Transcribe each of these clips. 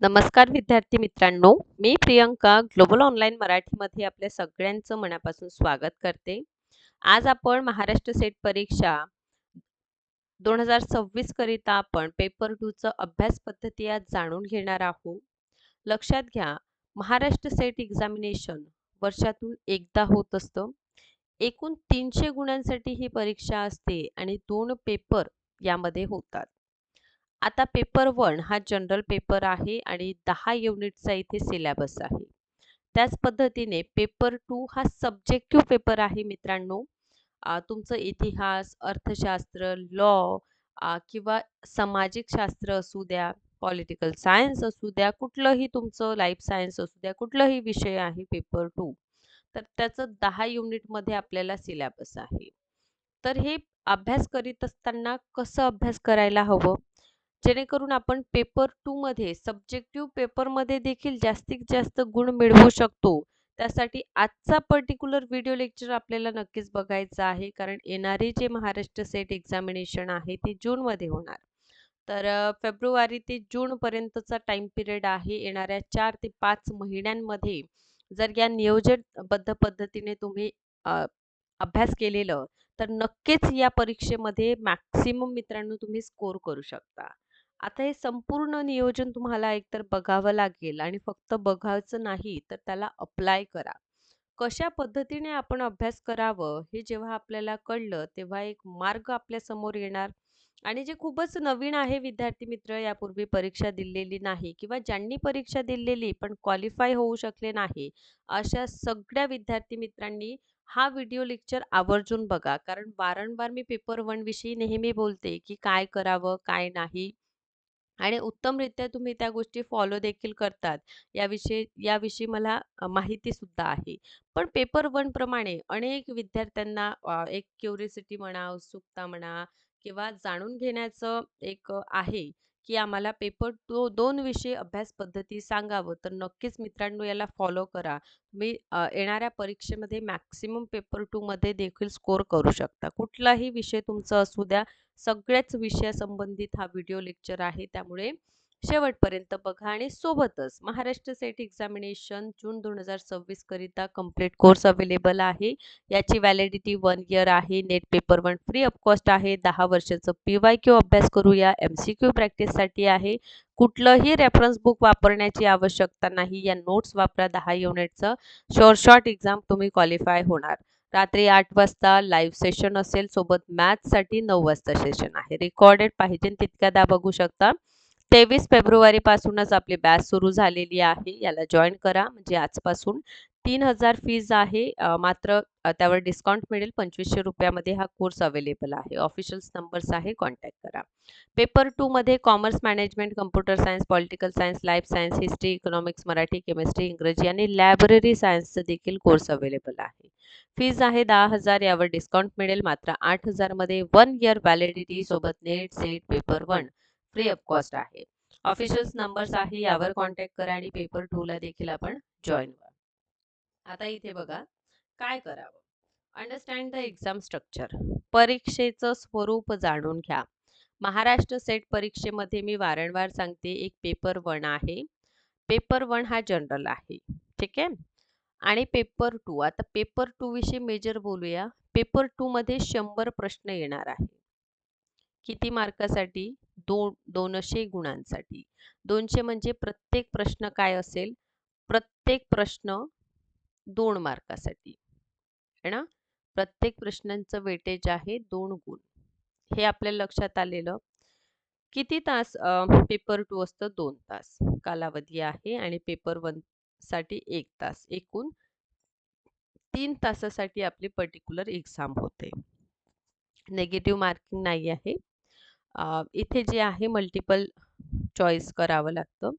नमस्कार विद्यार्थी मित्रांनो, मी प्रियंका ग्लोबल ऑनलाईन मराठीमध्ये आपल्या सगळ्यांचं मनापासून स्वागत करते. आज आपण महाराष्ट्र सेट परीक्षा 2026 करिता आपण पेपर 2 चं अभ्यास पद्धती आज जाणून घेणार आहोत. लक्षात घ्या, महाराष्ट्र सेट एक्झामिनेशन वर्षातून एकदा होत असतं. एकूण 300 गुणांसाठी ही परीक्षा असते आणि 2 पेपर यामध्ये होतात. आता पेपर 1 हा जनरल पेपर आहे आणि 10 युनिटचा इथे सिलेबस आहे. त्याच पद्धतीने पेपर 2 हा सब्जेक्टिव्ह पेपर आहे मित्रांनो. तुमचं इतिहास, अर्थशास्त्र, लॉ किंवा सामाजिक शास्त्र असू द्या, पॉलिटिकल सायन्स असू द्या, कुठलंही तुमचं लाईफ सायन्स असू द्या, कुठलाही विषय आहे पेपर 2, तर त्याचं 10 युनिटमध्ये आपल्याला सिलेबस आहे. तर हे अभ्यास करीत असताना कसं अभ्यास करायला हवं? जेणेकरून आपण पेपर 2 मध्ये सब्जेक्टिव्ह पेपरमध्ये देखील जास्तीत जास्त गुण मिळवू शकतो. त्यासाठी आजचा पर्टिक्युलर व्हिडिओ लेक्चर आपल्याला नक्कीच बघायचा आहे. कारण येणारे जे महाराष्ट्र सेट एक्झामिनेशन आहे ते जूनमध्ये होणार. तर फेब्रुवारी ते जूनपर्यंतचा टाईम पिरियड आहे. येणाऱ्या 4 ते 5 महिन्यांमध्ये जर या नियोजनबद्ध पद्धतीने तुम्ही अ, अभ्यास केलेलं, तर नक्कीच या परीक्षेमध्ये मॅक्सिमम मित्रांनो तुम्ही स्कोर करू शकता. आता हे संपूर्ण नियोजन तुम्हाला एकतर बघावं लागेल आणि फक्त बघायचं नाही, तर त्याला अप्लाय करा. कशा पद्धतीने आपण अभ्यास करावं हे जेव्हा आपल्याला कळलं, तेव्हा एक मार्ग आपल्यासमोर येणार आणि जे खूपच नवीन आहे विद्यार्थी मित्र, यापूर्वी परीक्षा दिलेली नाही किंवा ज्यांनी परीक्षा दिलेली पण क्वालिफाय होऊ शकले नाही, अशा सगळ्या विद्यार्थी मित्रांनी हा व्हिडिओ लेक्चर आवर्जून बघा. कारण वारंवार मी पेपर 1 विषयी नेहमी बोलते, की काय करावं, काय नाही आणि उत्तमरित्या तुम्ही त्या गोष्टी फॉलो देखील करतात. याविषयी मला माहिती सुद्धा आहे. पण पेपर 1 प्रमाणे अनेक विद्यार्थ्यांना एक क्युरिओसिटी म्हणा, उत्सुकता म्हणा किंवा जाणून घेण्याचं एक आहे, की आम्हाला पेपर 2 विषयी अभ्यास पद्धती सांगावं. तर नक्कीच मित्रांनो याला फॉलो करा. तुम्ही येणाऱ्या परीक्षेमध्ये मॅक्सिमम पेपर 2 मध्ये देखील स्कोर करू शकता. कुठलाही विषय तुमचा असू द्या, सगळ्याच विषयासंबंधित हा व्हिडिओ लेक्चर आहे. त्यामुळे शेवटपर्यंत बघा आणि सोबतच महाराष्ट्र सेट एक्झामिनेशन जून 2026 करिता कंप्लीट कोर्स अवेलेबल आहे. याची व्हॅलिडिटी 1 इयर आहे. Net paper 1 free of cost आहे. 10 वर्षाचं PYQ अभ्यास करूया. MCQ प्रॅक्टिससाठी आहे. कुठलंही रेफरन्स बुक वापरण्याची आवश्यकता नाही. या नोट्स वापरा 10 युनिटचं. शॉर्ट एक्झाम तुम्ही क्वालिफाय होणार. रात्री 8 वाजता लाईव्ह सेशन असेल. सोबत मॅथ्ससाठी 9 वाजता सेशन आहे. रेकॉर्डेड पाहिजे तितक्यादा बघू शकता. 23 फेब्रुवारीपासूनच आपली बॅच सुरू झालेली आहे. याला जॉइन करा म्हणजे आजपासून 3000 फीज आहे. मात्र त्यावर डिस्काउंट मिळेल. 2500 रुपयामध्ये हा कोर्स अवेलेबल आहे. ऑफिशियल नंबर्स आहे, कॉन्टॅक्ट करा. पेपर 2 मध्ये commerce management, computer science, political science, life science, history, economics, Marathi, chemistry, इंग्रजी आणि लायब्ररी सायन्सचं देखील कोर्स अवेलेबल आहे. फीज आहे 10,000. यावर डिस्काउंट मिळेल. मात्र 8,000 मध्ये 1 इयर व्हॅलिडिटी सोबत net set paper 1 free of cost आहे. ऑफिशियल नंबर्स आहे, यावर कॉन्टॅक्ट करा आणि पेपर 2 ला देखील आपण जॉइन व्हा. आता इथे बघा काय करावं. Understand the exam structure. परीक्षेचं स्वरूप जाणून घ्या. महाराष्ट्र सेट परीक्षेमध्ये मी वारंवार सांगते, एक पेपर 1 आहे. पेपर 1 हा जनरल आहे. ठीक आहे. आणि पेपर 2, आता पेपर 2 विषयी मेजर बोलूया. पेपर 2 मध्ये 100 प्रश्न येणार आहे. किती मार्कासाठी? 200 गुणांसाठी. 200 म्हणजे प्रत्येक प्रश्न काय असेल? प्रत्येक प्रश्न 2 मार्कासाठी. आहे ना? प्रत्येक प्रश्नांचं वेटेज आहे 2 गुण. हे आपल्या लक्षात आलेलं. किती तास पेपर 2 असतं? 2 तास कालावधी आहे आणि पेपर 1 साठी 1 तास. एकूण 3 तासासाठी आपली पर्टिक्युलर एक्झाम होते. निगेटिव्ह मार्किंग नाही आहे. इथे जे आहे मल्टिपल चॉईस करावं लागतं.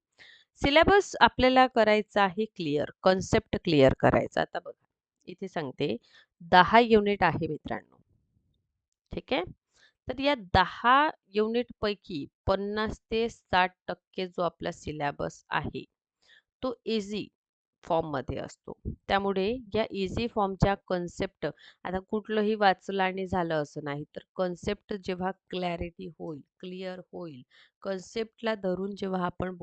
सिलेबस आपल्याला करायचा आहे क्लिअर, कन्सेप्ट क्लिअर करायचा. आता बघा, इथे सांगते 10 युनिट आहे मित्रांनो. ठीक आहे. तर या 10 युनिटपैकी 50 ते 60% जो आपला सिलेबस आहे, तो इझी फॉर्ममध्ये असतो. त्यामुळे या इझी फॉर्मच्या कन्सेप्ट, आता कुठलंही वाचलं आणि झालं असं नाही, तर कन्सेप्ट जेव्हा क्लॅरिटी होईल, क्लिअर होईल, कन्सेप्टला धरून जेव्हा आपण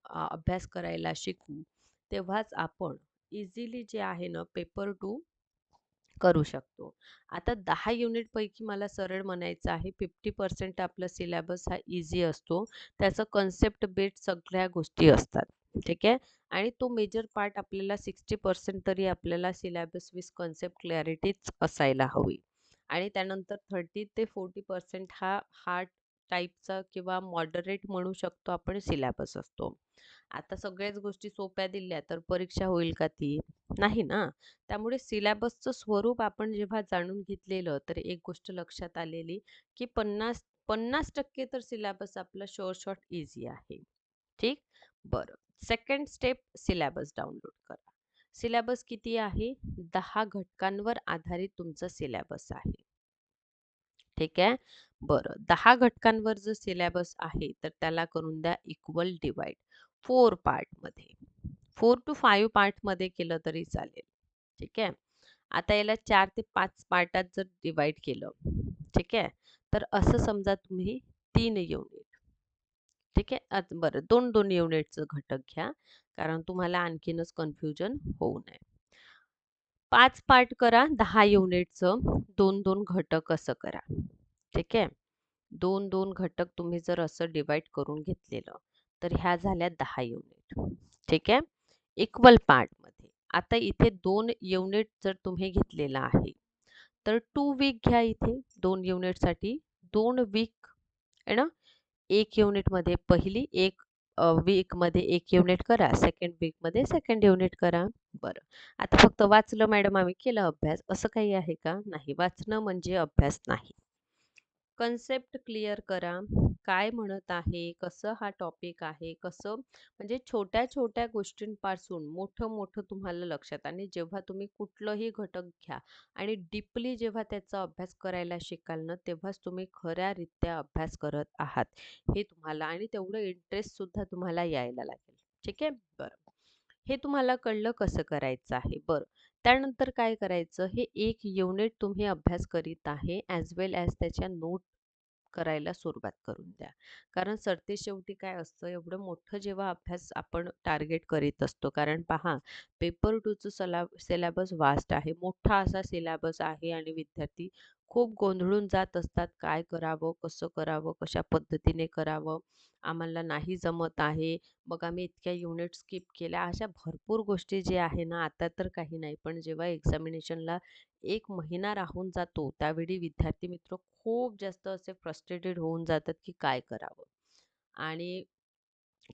अभ्यास करायला शिकू, तेव्हाच आपण इझिली जे आहे ना पेपर 2 करू शकतो. आता 10 युनिटपैकी मला सरळ म्हणायचं आहे 50% आपला सिलेबस हा ईझी असतो. त्याचं कन्सेप्ट बेस्ड सगळ्या गोष्टी असतात. ठीक आहे. आणि तो मेजर पार्ट आपल्याला 60% तरी आपल्याला सिलेबस विथ कन्सेप्ट क्लॅरिटीच असायला हवी. आणि त्यानंतर 30 ते 40% हा हार्ड टाइपचा किंवा मॉडरेट म्हणू शकतो आपण सिलेबस असतो. आता सगळ्याच गोष्टी सोप्या दिल्या तर परीक्षा होईल का ती? नाही ना. त्यामुळे सिलॅबसचं स्वरूप आपण जेव्हा जाणून घेतलेलं, तर एक गोष्ट लक्षात आलेली, की 50% तर सिलॅबस आपला शॉर्ट ईझी आहे. ठीक? बरं. सेकंड स्टेप सिलॅबस डाउनलोड करा. सिलॅबस किती आहे? 10 घटकांवर आधारित तुमचा सिलॅबस आहे. ठीक आहे? बरं. 10 घटकांवर जर सिलॅबस आहे, तर त्याला करून द्या इक्वल डिवाइड 4 पार्टमध्ये. 4 to 5 पार्टमध्ये केलं तरी चालेल. ठीक आहे. आता याला 4 ते 5 पार्टात जर डिवाइड केलं, ठीक आहे. तर असं समजा तुम्ही 3 युनिट, ठीक आहे. बरं 2-2 युनिटचं घटक घ्या, कारण तुम्हाला आणखीनच कन्फ्युजन होऊ नये. 5 पार्ट करा 10 युनिटचं, 2-2 घटक असं करा. ठीक आहे. 2-2 घटक तुम्ही जर असं डिवाइड करून घेतलेलं, तर ह्या झाल्या 10 युनिट. ठीक आहे. इक्वल पार्टमध्ये. आता इथे 2 युनिट जर तुम्ही घेतलेला आहे, तर 2 वीक घ्या इथे 2 युनिटसाठी. 2 वीक आहे ना. 1 युनिटमध्ये पहिली, 1 वीकमध्ये 1 युनिट करा. सेकंड वीकमध्ये सेकंड युनिट करा. बरं. आता फक्त वाचलं मॅडम आम्ही केला अभ्यास, असं काही आहे का? नाही. वाचणं म्हणजे अभ्यास नाही. कन्सेप्ट क्लिअर करा. काय म्हणत आहे, कसं हा टॉपिक आहे, कसं म्हणजे छोट्या-छोट्या गोष्टींपासून मोठं-मोठं तुम्हाला लक्षात आणि जेव्हा तुम्ही कुठलंही घटक घ्या आणि डीपली जेव्हा त्याचा अभ्यास करायला शिकाल ना, तेव्हाच तुम्ही खऱ्यारित्या अभ्यास करत आहात. हे तुम्हाला आणि तेवढं इंटरेस्टसुद्धा तुम्हाला यायला लागेल. ठीक आहे? बरं. हे तुम्हाला कळलं कसं करायचं आहे. बरं. त्यानंतर काय करायचं, हे एक युनिट तुम्ही अभ्यास करीत आहे ॲज वेल ॲज त्याच्या नोट करायला सुरुवात करून द्या. कारण सरतेशेवटी काय असतं, एवढं मोठं जेव्हा अभ्यास आपण टार्गेट करीत असतो, कारण पहा पेपर 2चं सिलॅबस वास्ट आहे. मोठा असा सिलॅबस आहे आणि विद्यार्थी खूप गोंधळून जात असतात. काय करावं, कसं करावं, कशा पद्धतीने करावं, आम्हाला नाही जमत आहे, मग आम्ही इतक्या युनिट स्किप केल्या. अशा भरपूर गोष्टी जे आहे ना, आता तर काही नाही, पण जेव्हा एक्झामिनेशनला 1 महिना राहून जातो, त्यावेळी विद्यार्थी मित्र खूप जास्त असे फ्रस्ट्रेटेड होऊन जातात, की काय करावं? आणि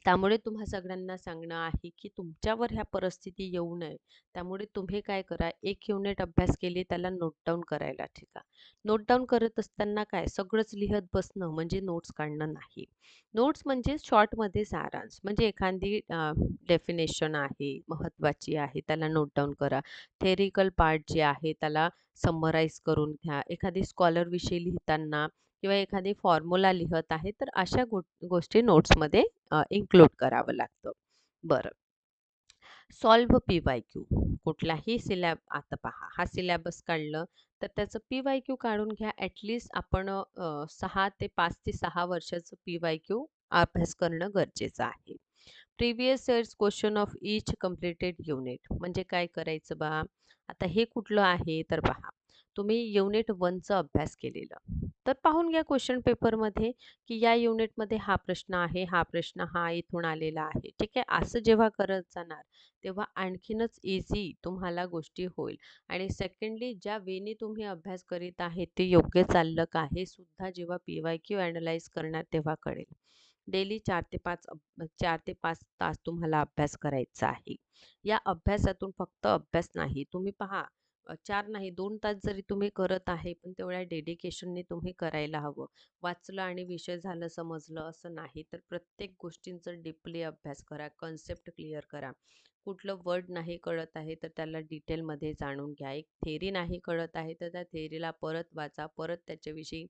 त्यामुळे तुम्हा सगळ्यांना सांगणं आहे, की तुमच्यावर ह्या परिस्थिती येऊ नये. त्यामुळे तुम्ही काय करा, 1 युनिट अभ्यास केली त्याला नोट डाउन करायला शिका. नोट डाउन करत असताना काय सगळंच लिहत बसणं म्हणजे नोट्स काढणं नाही. नोट्स म्हणजे शॉर्टमध्ये सारांश. म्हणजे एखादी डेफिनेशन आहे, महत्त्वाची आहे, त्याला नोट डाउन करा. थेरिकल पार्ट जे आहे त्याला समराईज करून घ्या. एखादी स्कॉलरविषयी लिहिताना किंवा एखादी फॉर्म्युला लिहत आहे, तर अशा गोष्टी नोट्समध्ये इन्क्लूड करावं लागतं. बरं. Solve P-Y-Q. कुठलाही आता पहा, हा सिलॅबस काढलं, तर त्याचं पी-वाय-क्यू काढून घ्या. आपण 6 ते 5 ते 6 वर्षाचं पी-वाय-क्यू अभ्यास करणं गरजेचं आहे. Previous years question of each completed unit. म्हणजे काय करायचं बा? आता हे कुठलं आहे? तर पहा, तुम्ही युनिट 1चा अभ्यास केलेलं. तर पाहून घ्या क्वेश्चन पेपरमध्ये, की या युनिटमध्ये हा प्रश्न आहे, हा प्रश्न हा इथून आलेला आहे. ठीक आहे. असं जेव्हा करत जाणार, तेव्हा आणखीनच इझी तुम्हाला गोष्टी होईल. आणि सेकंडली ज्या वेनी तुम्ही अभ्यास करीत आहे, ते योग्य चाललं का? हे सुद्धा जेव्हा पी-वाय-क्यू ॲनलाईज करणार तेव्हा कळेल. डेली 4 ते 5 तास तुम्हाला अभ्यास करायचा आहे. या अभ्यासातून फक्त अभ्यास नाही, तुम्ही पहा 4 नाही 2 तास जरी तुम्ही करत आहे, पण तेवढ्या डेडिकेशनने तुम्ही करायला हवं. वाचलं आणि विषय झालं समजलं असं नाही. तर प्रत्येक गोष्टींचा डीपली अभ्यास करा, कन्सेप्ट क्लिअर करा. कुठलं वर्ड नाही कळत आहे, तर त्याला डिटेलमध्ये जाणून घ्या. एक थेअरी नाही कळत आहे, तर त्या थेअरीला परत वाचा, परत त्याच्याविषयी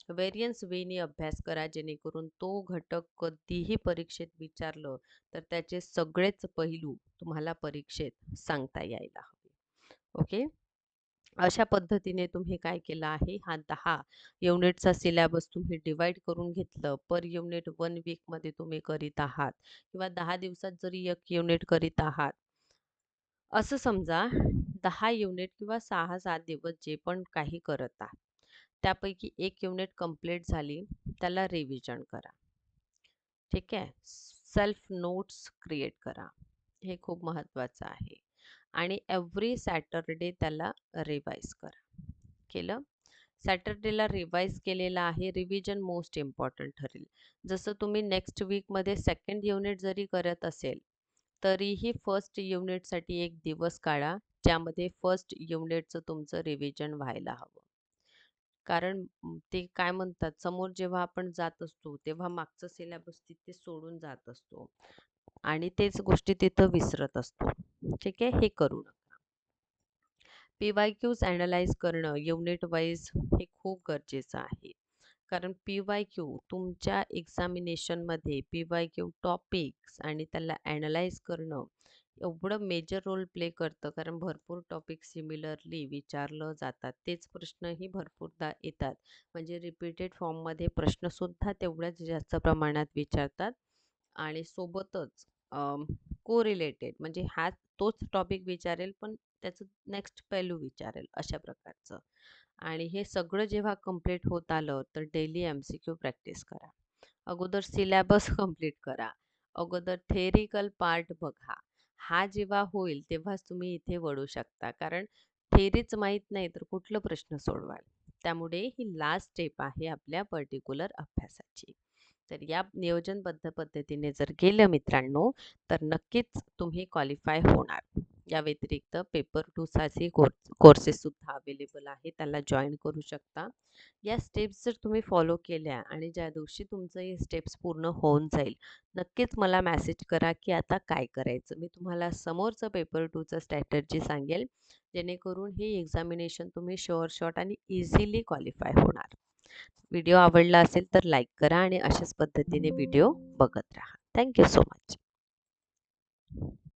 व्हेरियन्स वेनी अभ्यास करा, जेणेकरून तो घटक कधीही परीक्षेत विचारलं, तर त्याचे सगळेच पैलू तुम्हाला परीक्षेत सांगता यायला हवे. ओके. अशा पद्धतीने तुम्ही काय केलं आहे, हा 10 युनिटचा सिलॅबस तुम्ही डिव्हाईड करून घेतलं. पर युनिट 1 वीकमध्ये तुम्ही करीत आहात किंवा 10 दिवसात जरी 1 युनिट करीत आहात, असं समजा 10 युनिट किंवा 6-7 दिवस जे पण काही करत आहात, त्यापैकी 1 युनिट कंप्लीट झाली, त्याला रिव्हिजन करा. ठीक आहे. सेल्फ नोट्स क्रिएट करा. हे खूप महत्त्वाचं आहे. आणि एव्हरी सॅटरडे त्याला रिवाईज करा. केलं? सॅटरडेला रिवाईज केलेलं आहे. रिव्हिजन मोस्ट इम्पॉर्टंट ठरेल. जसं तुम्ही नेक्स्ट वीकमध्ये सेकंड युनिट जरी करत असेल, तरीही फर्स्ट युनिटसाठी एक दिवस काढा, ज्यामध्ये फर्स्ट युनिटचं तुमचं रिव्हिजन व्हायला हवं. कारण ते काय म्हणतात, समोर जेव्हा आपण जात असतो, तेव्हा मागचं सिलॅबस तिथे सोडून जात असतो आणि तेच गोष्टी तिथं विसरत असतो. ठीक आहे? हे करू नका. पी-वाय-क्यूज ॲनलाईज करणं युनिट वाईज हे खूप गरजेचं आहे. कारण पी-वाय-क्यू तुमच्या एक्झामिनेशनमध्ये पी-वाय-क्यू टॉपिक्स आणि त्याला ॲनलाईज करणं एवढं मेजर रोल प्ले करतं. कारण भरपूर टॉपिक सिमिलरली विचारलं जातात. तेच प्रश्नही भरपूरदा येतात. म्हणजे रिपीटेड फॉर्ममध्ये प्रश्नसुद्धा तेवढ्याच जास्त प्रमाणात विचारतात आणि सोबतच कोरिलेटेड म्हणजे तोच टॉपिक विचारेल पण त्याचं नेक्स्ट पैलू विचारेल अशा प्रकारचं. आणि हे सगळं जेव्हा कंप्लीट होत आलं तर डेली MCQ प्रॅक्टिस करा. अगोदर सिलॅबस कंप्लीट करा. अगोदर थेरिकल पार्ट बघा. हा जेव्हा होईल तेव्हाच तुम्ही इथे वळू शकता. कारण थेरीच माहीत नाही तर कुठलं प्रश्न सोडवाल. त्यामुळे ही लास्ट स्टेप आहे आपल्या पर्टिक्युलर अभ्यासाची. तर या नियोजनबद्ध पद्धतीने जर गेलं मित्रांनो, तर नक्कीच तुम्ही क्वालिफाय होणार. या व्यतिरिक्त पेपर 2 साठी कोर्सेससुद्धा अवेलेबल आहे. त्याला जॉइन करू शकता. या स्टेप्स जर तुम्ही फॉलो केल्या आणि ज्या दिवशी तुमचं हे स्टेप्स पूर्ण होऊन जाईल, नक्कीच मला मेसेज करा, की आता काय करायचं. मी तुम्हाला समोरचं पेपर 2चं स्ट्रॅटेजी सांगेल, जेणेकरून हे एक्झामिनेशन तुम्ही शुअर शॉट आणि इझिली क्वालिफाय होणार. व्हिडिओ आवडला असेल तर लाईक करा आणि अशाच पद्धतीने व्हिडिओ बघत राहा. Thank so much.